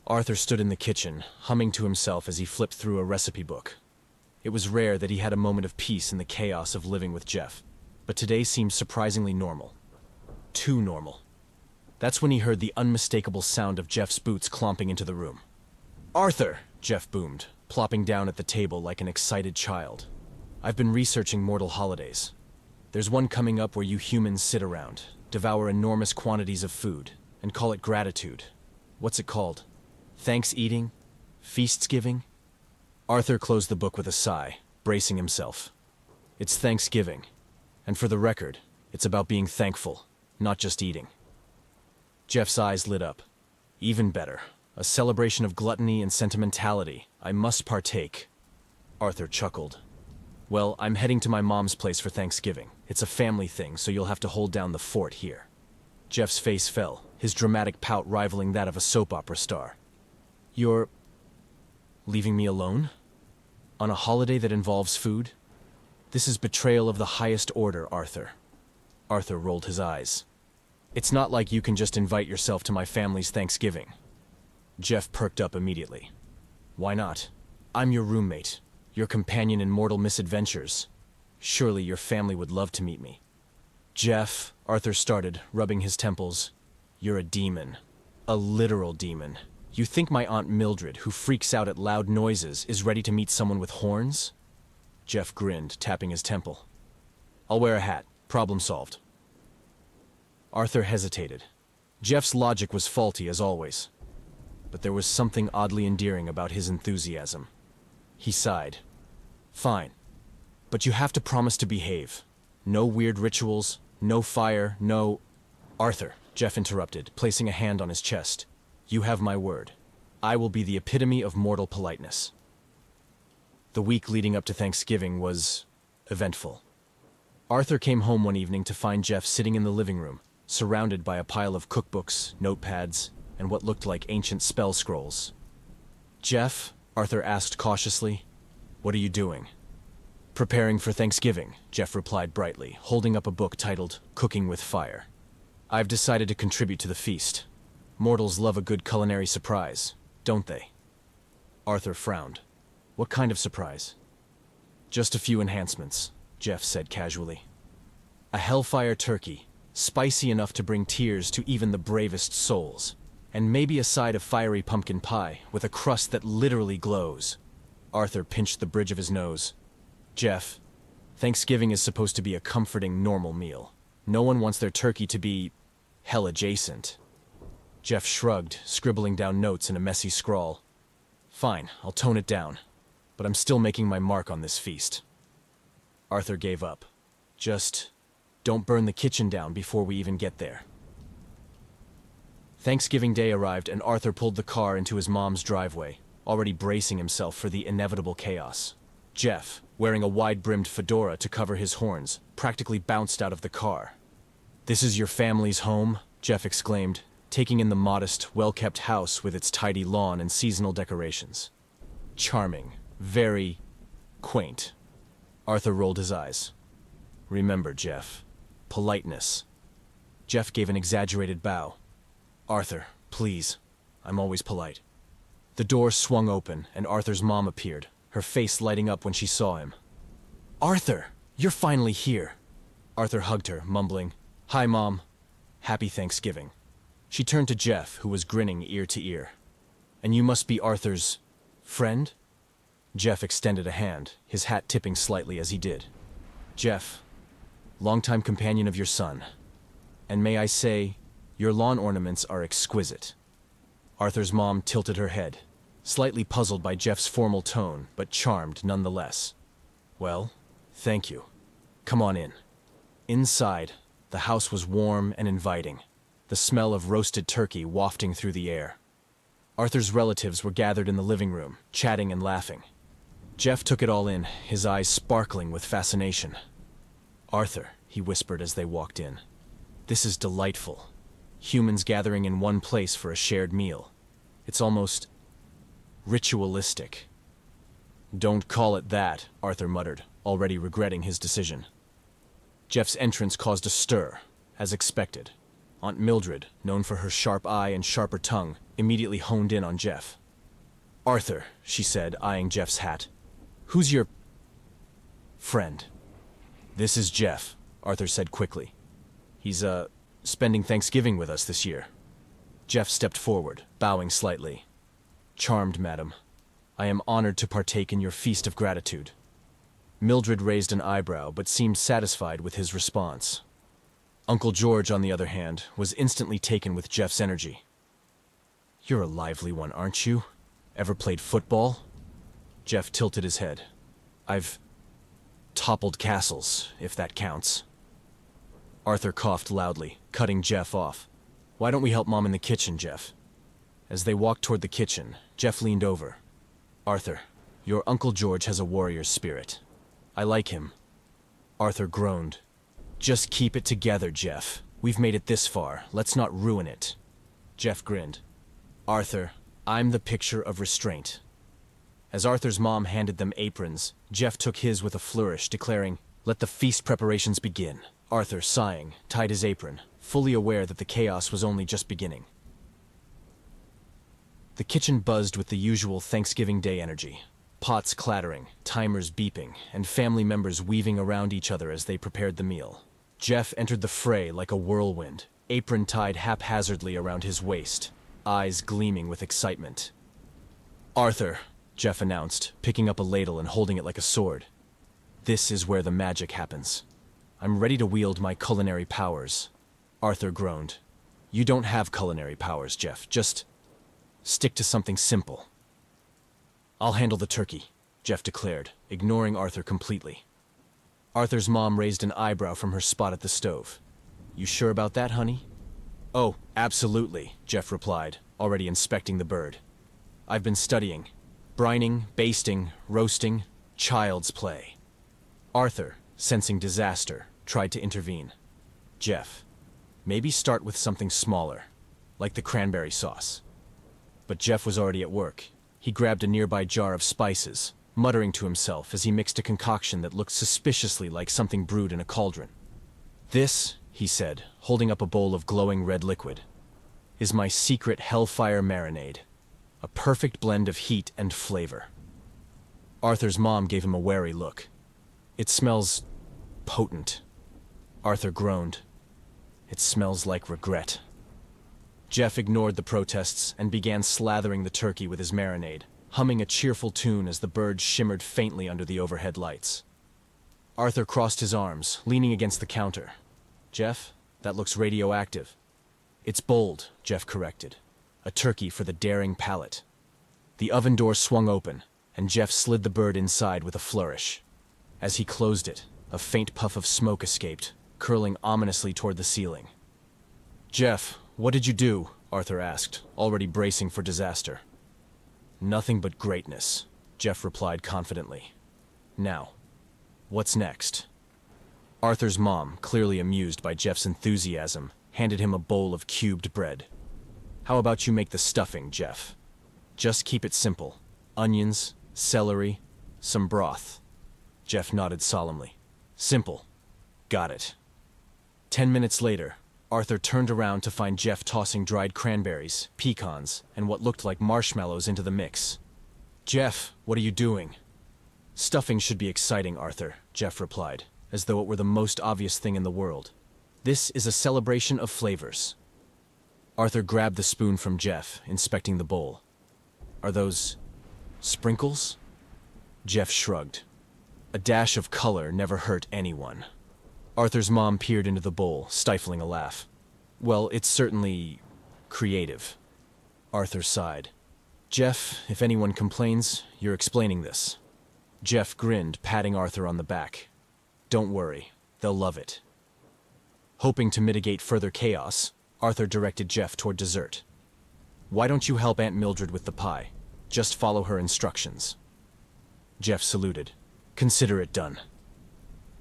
Arthur stood in the kitchen, humming to himself as he flipped through a recipe book. It was rare that he had a moment of peace in the chaos of living with Jeff, but today seemed surprisingly normal. Too normal. That's when he heard the unmistakable sound of Jeff's boots clomping into the room. "Arthur!" Jeff boomed, plopping down at the table like an excited child. "I've been researching mortal holidays. There's one coming up where you humans sit around, devour enormous quantities of food, and call it gratitude. What's it called? Thanks-eating? Feasts-giving?" Arthur closed the book with a sigh, bracing himself. "It's Thanksgiving. And for the record, it's about being thankful, not just eating." Jeff's eyes lit up. "Even better. A celebration of gluttony and sentimentality. I must partake." Arthur chuckled. "Well, I'm heading to my mom's place for Thanksgiving. It's a family thing, so you'll have to hold down the fort here." Jeff's face fell, his dramatic pout rivaling that of a soap opera star. "You're leaving me alone? On a holiday that involves food? This is betrayal of the highest order, Arthur." Arthur rolled his eyes. "It's not like you can just invite yourself to my family's Thanksgiving." Jeff perked up immediately. "Why not? I'm your roommate, your companion in mortal misadventures. Surely your family would love to meet me." "Jeff," Arthur started, rubbing his temples, "you're a demon. A literal demon. You think my Aunt Mildred, who freaks out at loud noises, is ready to meet someone with horns?" Jeff grinned, tapping his temple. "I'll wear a hat. Problem solved." Arthur hesitated. Jeff's logic was faulty as always, but there was something oddly endearing about his enthusiasm. He sighed. "Fine, but you have to promise to behave. No weird rituals, no fire, no—" "Arthur," Jeff interrupted, placing a hand on his chest. "You have my word. I will be the epitome of mortal politeness." The week leading up to Thanksgiving was eventful. Arthur came home one evening to find Jeff sitting in the living room, surrounded by a pile of cookbooks, notepads, and what looked like ancient spell scrolls. "Jeff," Arthur asked cautiously, "what are you doing?" "Preparing for Thanksgiving," Jeff replied brightly, holding up a book titled Cooking with Fire. "I've decided to contribute to the feast. Mortals love a good culinary surprise, don't they?" Arthur frowned. "What kind of surprise?" "Just a few enhancements," Jeff said casually. "A Hellfire Turkey, spicy enough to bring tears to even the bravest souls. And maybe a side of fiery pumpkin pie with a crust that literally glows." Arthur pinched the bridge of his nose. "Jeff, Thanksgiving is supposed to be a comforting, normal meal. No one wants their turkey to be hell-adjacent." Jeff shrugged, scribbling down notes in a messy scrawl. "Fine, I'll tone it down. But I'm still making my mark on this feast." Arthur gave up. "Just don't burn the kitchen down before we even get there." Thanksgiving Day arrived and Arthur pulled the car into his mom's driveway, already bracing himself for the inevitable chaos. Jeff, wearing a wide-brimmed fedora to cover his horns, practically bounced out of the car. "This is your family's home?" Jeff exclaimed, taking in the modest, well-kept house with its tidy lawn and seasonal decorations. "Charming. Very quaint." Arthur rolled his eyes. "Remember, Jeff, politeness." Jeff gave an exaggerated bow. "Arthur, please. I'm always polite." The door swung open and Arthur's mom appeared, her face lighting up when she saw him. "Arthur, you're finally here." Arthur hugged her, mumbling, "Hi, Mom. Happy Thanksgiving." She turned to Jeff, who was grinning ear to ear. "And you must be Arthur's friend?" Jeff extended a hand, his hat tipping slightly as he did. "Jeff, longtime companion of your son. And may I say, your lawn ornaments are exquisite." Arthur's mom tilted her head, slightly puzzled by Jeff's formal tone, but charmed nonetheless. "Well, thank you. Come on in." Inside, the house was warm and inviting, the smell of roasted turkey wafting through the air. Arthur's relatives were gathered in the living room, chatting and laughing. Jeff took it all in, his eyes sparkling with fascination. "Arthur," he whispered as they walked in, "this is delightful. Humans gathering in one place for a shared meal. It's almost ritualistic." "Don't call it that," Arthur muttered, already regretting his decision. Jeff's entrance caused a stir, as expected. Aunt Mildred, known for her sharp eye and sharper tongue, immediately honed in on Jeff. "Arthur," she said, eyeing Jeff's hat. "Who's your friend?" "This is Jeff," Arthur said quickly. "He's, spending Thanksgiving with us this year." Jeff stepped forward, bowing slightly. "Charmed, madam. I am honored to partake in your feast of gratitude." Mildred raised an eyebrow, but seemed satisfied with his response. Uncle George, on the other hand, was instantly taken with Jeff's energy. "You're a lively one, aren't you? Ever played football?" Jeff tilted his head. "I've toppled castles, if that counts." Arthur coughed loudly, cutting Jeff off. "Why don't we help Mom in the kitchen, Jeff?" As they walked toward the kitchen, Jeff leaned over. "Arthur, your Uncle George has a warrior's spirit. I like him." Arthur groaned. "Just keep it together, Jeff. We've made it this far. Let's not ruin it." Jeff grinned. "Arthur, I'm the picture of restraint." As Arthur's mom handed them aprons, Jeff took his with a flourish, declaring, "Let the feast preparations begin." Arthur, sighing, tied his apron, fully aware that the chaos was only just beginning. The kitchen buzzed with the usual Thanksgiving Day energy. Pots clattering, timers beeping, and family members weaving around each other as they prepared the meal. Jeff entered the fray like a whirlwind, apron tied haphazardly around his waist, eyes gleaming with excitement. "Arthur," Jeff announced, picking up a ladle and holding it like a sword. "This is where the magic happens. I'm ready to wield my culinary powers." Arthur groaned. "You don't have culinary powers, Jeff. Just stick to something simple." "I'll handle the turkey," Jeff declared, ignoring Arthur completely. Arthur's mom raised an eyebrow from her spot at the stove. "You sure about that, honey?" "Oh, absolutely," Jeff replied, already inspecting the bird. "I've been studying. Brining, basting, roasting, child's play." Arthur, sensing disaster, tried to intervene. "Jeff, maybe start with something smaller, like the cranberry sauce." But Jeff was already at work. He grabbed a nearby jar of spices, muttering to himself as he mixed a concoction that looked suspiciously like something brewed in a cauldron. "This," he said, holding up a bowl of glowing red liquid, "is my secret Hellfire marinade. A perfect blend of heat and flavor." Arthur's mom gave him a wary look. "It smells potent." Arthur groaned. "It smells like regret." Jeff ignored the protests and began slathering the turkey with his marinade, humming a cheerful tune as the bird shimmered faintly under the overhead lights. Arthur crossed his arms, leaning against the counter. "Jeff, that looks radioactive." "It's bold," Jeff corrected. "A turkey for the daring palate." The oven door swung open, and Jeff slid the bird inside with a flourish. As he closed it, a faint puff of smoke escaped, curling ominously toward the ceiling. "Jeff, what did you do?" Arthur asked, already bracing for disaster. "Nothing but greatness," Jeff replied confidently. "Now, what's next?" Arthur's mom, clearly amused by Jeff's enthusiasm, handed him a bowl of cubed bread. "How about you make the stuffing, Jeff? Just keep it simple. Onions, celery, some broth." Jeff nodded solemnly. "Simple. Got it." 10 minutes later, Arthur turned around to find Jeff tossing dried cranberries, pecans, and what looked like marshmallows into the mix. "Jeff, what are you doing?" "Stuffing should be exciting, Arthur," Jeff replied, as though it were the most obvious thing in the world. "This is a celebration of flavors." Arthur grabbed the spoon from Jeff, inspecting the bowl. "Are those sprinkles?" Jeff shrugged. A dash of color never hurt anyone. Arthur's mom peered into the bowl, stifling a laugh. "Well, it's certainly creative." Arthur sighed. "Jeff, if anyone complains, you're explaining this." Jeff grinned, patting Arthur on the back. "Don't worry, they'll love it." Hoping to mitigate further chaos, Arthur directed Jeff toward dessert. "Why don't you help Aunt Mildred with the pie? Just follow her instructions." Jeff saluted. "Consider it done."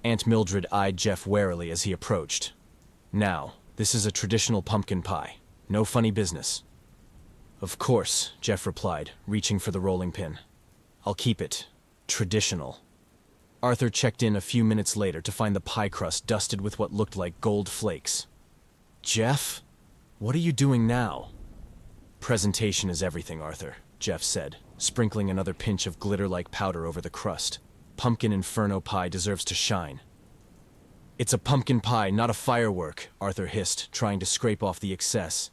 Aunt Mildred eyed Jeff warily as he approached. "Now, this is a traditional pumpkin pie. No funny business." "Of course," Jeff replied, reaching for the rolling pin. "I'll keep it traditional." Arthur checked in a few minutes later to find the pie crust dusted with what looked like gold flakes. "Jeff?" What are you doing now? Presentation is everything, Arthur, Jeff said, sprinkling another pinch of glitter-like powder over the crust. Pumpkin Inferno pie deserves to shine. It's a pumpkin pie, not a firework, Arthur hissed, trying to scrape off the excess.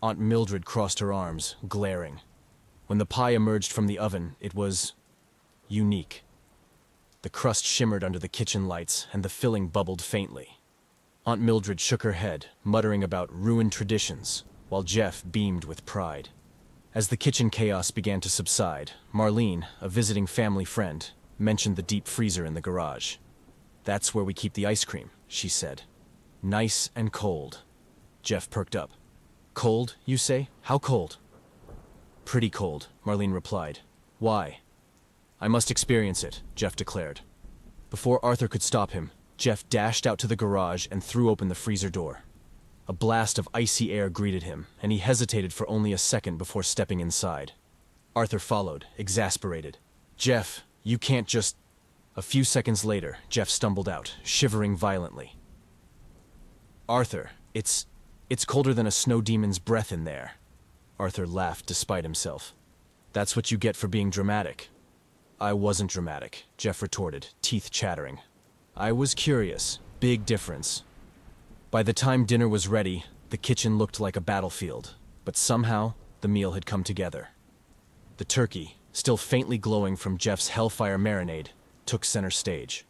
Aunt Mildred crossed her arms, glaring. When the pie emerged from the oven, it was unique. The crust shimmered under the kitchen lights, and the filling bubbled faintly. Aunt Mildred shook her head, muttering about ruined traditions, while Jeff beamed with pride. As the kitchen chaos began to subside, Marlene, a visiting family friend, mentioned the deep freezer in the garage. "That's where we keep the ice cream," she said. "Nice and cold." Jeff perked up. "Cold, you say? How cold?" "Pretty cold," Marlene replied. "Why?" "I must experience it," Jeff declared. Before Arthur could stop him, Jeff dashed out to the garage and threw open the freezer door. A blast of icy air greeted him, and he hesitated for only a second before stepping inside. Arthur followed, exasperated. "Jeff, you can't just—" A few seconds later, Jeff stumbled out, shivering violently. "Arthur, it's colder than a snow demon's breath in there." Arthur laughed despite himself. "That's what you get for being dramatic." "I wasn't dramatic," Jeff retorted, teeth chattering. "I was curious. Big difference." By the time dinner was ready, the kitchen looked like a battlefield, but somehow the meal had come together. The turkey, still faintly glowing from Jeff's Hellfire marinade, took center stage.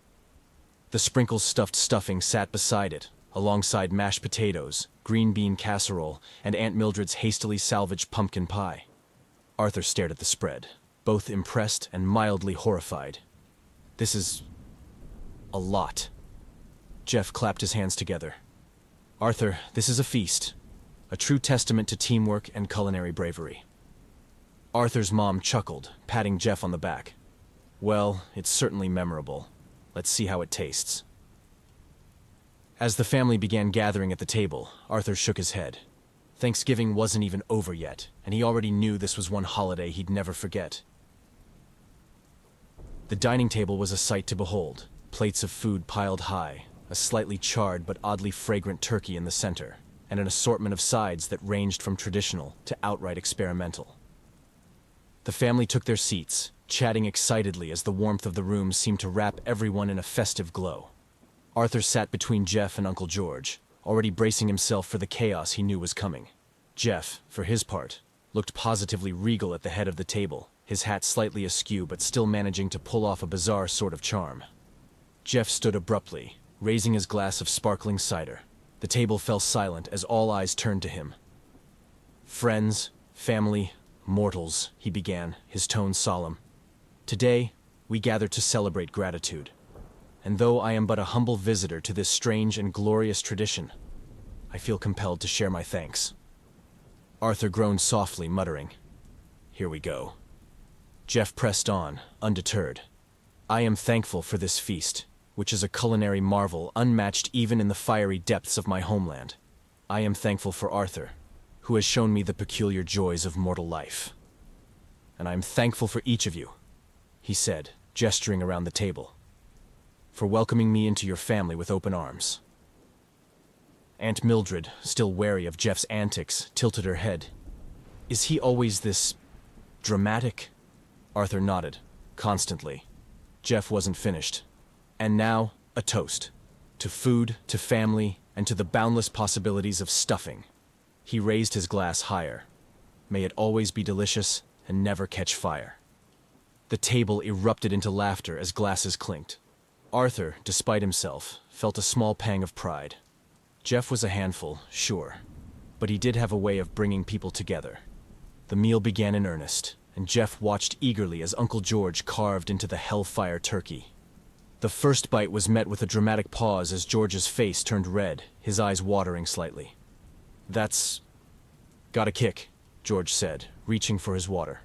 The sprinkles stuffed stuffing sat beside it, alongside mashed potatoes, green bean casserole, and Aunt Mildred's hastily salvaged pumpkin pie. Arthur stared at the spread, both impressed and mildly horrified. "This is a lot." Jeff clapped his hands together. "Arthur, this is a feast, a true testament to teamwork and culinary bravery." Arthur's mom chuckled, patting Jeff on the back. "Well, it's certainly memorable. Let's see how it tastes." As the family began gathering at the table, Arthur shook his head. Thanksgiving wasn't even over yet, and he already knew this was one holiday he'd never forget. The dining table was a sight to behold, plates of food piled high, a slightly charred but oddly fragrant turkey in the center, and an assortment of sides that ranged from traditional to outright experimental. The family took their seats, chatting excitedly as the warmth of the room seemed to wrap everyone in a festive glow. Arthur sat between Jeff and Uncle George, already bracing himself for the chaos he knew was coming. Jeff, for his part, looked positively regal at the head of the table, his hat slightly askew but still managing to pull off a bizarre sort of charm. Jeff stood abruptly, raising his glass of sparkling cider. The table fell silent as all eyes turned to him. "Friends, family, mortals," he began, his tone solemn. "Today, we gather to celebrate gratitude. And though I am but a humble visitor to this strange and glorious tradition, I feel compelled to share my thanks." Arthur groaned softly, muttering, "Here we go." Jeff pressed on, undeterred. "I am thankful for this feast, which is a culinary marvel unmatched even in the fiery depths of my homeland. I am thankful for Arthur, who has shown me the peculiar joys of mortal life. And I am thankful for each of you," he said, gesturing around the table, "for welcoming me into your family with open arms." Aunt Mildred, still wary of Jeff's antics, tilted her head. "Is he always this dramatic?" Arthur nodded, constantly. Jeff wasn't finished. "And now, a toast. To food, to family, and to the boundless possibilities of stuffing." He raised his glass higher. "May it always be delicious and never catch fire." The table erupted into laughter as glasses clinked. Arthur, despite himself, felt a small pang of pride. Jeff was a handful, sure, but he did have a way of bringing people together. The meal began in earnest, and Jeff watched eagerly as Uncle George carved into the Hellfire turkey. The first bite was met with a dramatic pause as George's face turned red, his eyes watering slightly. "That's got a kick," George said, reaching for his water.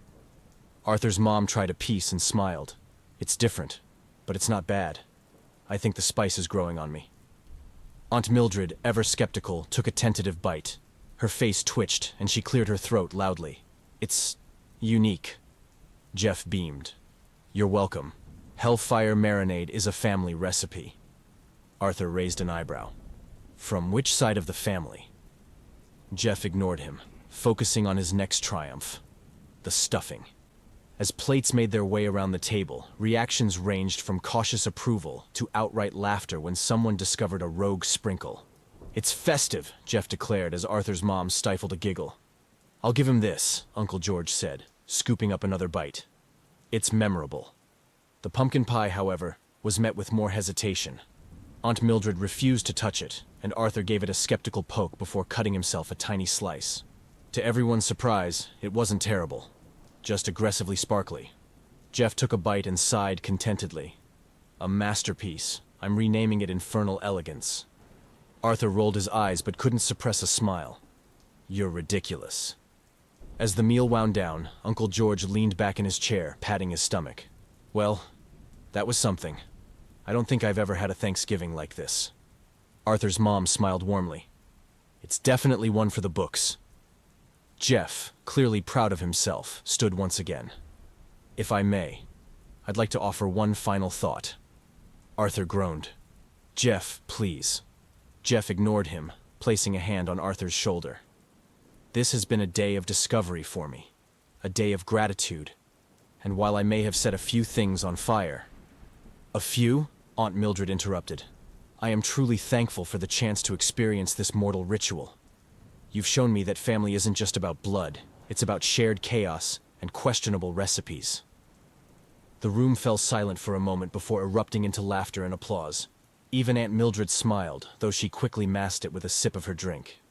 Arthur's mom tried a piece and smiled. "It's different, but it's not bad. I think the spice is growing on me." Aunt Mildred, ever skeptical, took a tentative bite. Her face twitched, and she cleared her throat loudly. "It's unique." Jeff beamed. "You're welcome. Hellfire marinade is a family recipe." Arthur raised an eyebrow. "From which side of the family?" Jeff ignored him, focusing on his next triumph, the stuffing. As plates made their way around the table, reactions ranged from cautious approval to outright laughter when someone discovered a rogue sprinkle. "It's festive," Jeff declared as Arthur's mom stifled a giggle. "I'll give him this," Uncle George said, scooping up another bite. "It's memorable." The pumpkin pie, however, was met with more hesitation. Aunt Mildred refused to touch it, and Arthur gave it a skeptical poke before cutting himself a tiny slice. To everyone's surprise, it wasn't terrible, just aggressively sparkly. Jeff took a bite and sighed contentedly. "A masterpiece. I'm renaming it Infernal Elegance." Arthur rolled his eyes but couldn't suppress a smile. "You're ridiculous." As the meal wound down, Uncle George leaned back in his chair, patting his stomach. "Well, that was something. I don't think I've ever had a Thanksgiving like this." Arthur's mom smiled warmly. "It's definitely one for the books." Jeff, clearly proud of himself, stood once again. "If I may, I'd like to offer one final thought." Arthur groaned. "Jeff, please." Jeff ignored him, placing a hand on Arthur's shoulder. "This has been a day of discovery for me, a day of gratitude, and while I may have set a few things on fire—" "A few?" Aunt Mildred interrupted. "I am truly thankful for the chance to experience this mortal ritual. You've shown me that family isn't just about blood, it's about shared chaos and questionable recipes." The room fell silent for a moment before erupting into laughter and applause. Even Aunt Mildred smiled, though she quickly masked it with a sip of her drink.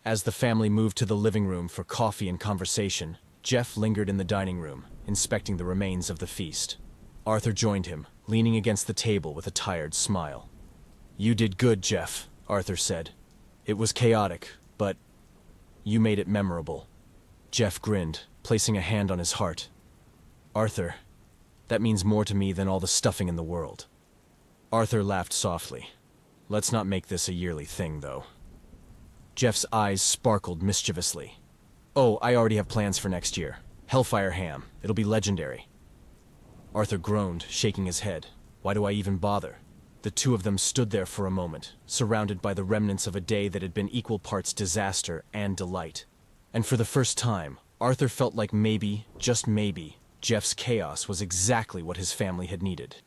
As the family moved to the living room for coffee and conversation, Jeff lingered in the dining room, inspecting the remains of the feast. Arthur joined him, leaning against the table with a tired smile. "You did good, Jeff," Arthur said. "It was chaotic, but you made it memorable." Jeff grinned, placing a hand on his heart. "Arthur, that means more to me than all the stuffing in the world." Arthur laughed softly. "Let's not make this a yearly thing, though." Jeff's eyes sparkled mischievously. "Oh, I already have plans for next year. Hellfire ham. It'll be legendary." Arthur groaned, shaking his head. Why do I even bother? The two of them stood there for a moment, surrounded by the remnants of a day that had been equal parts disaster and delight. And for the first time, Arthur felt like maybe, just maybe, Jeff's chaos was exactly what his family had needed.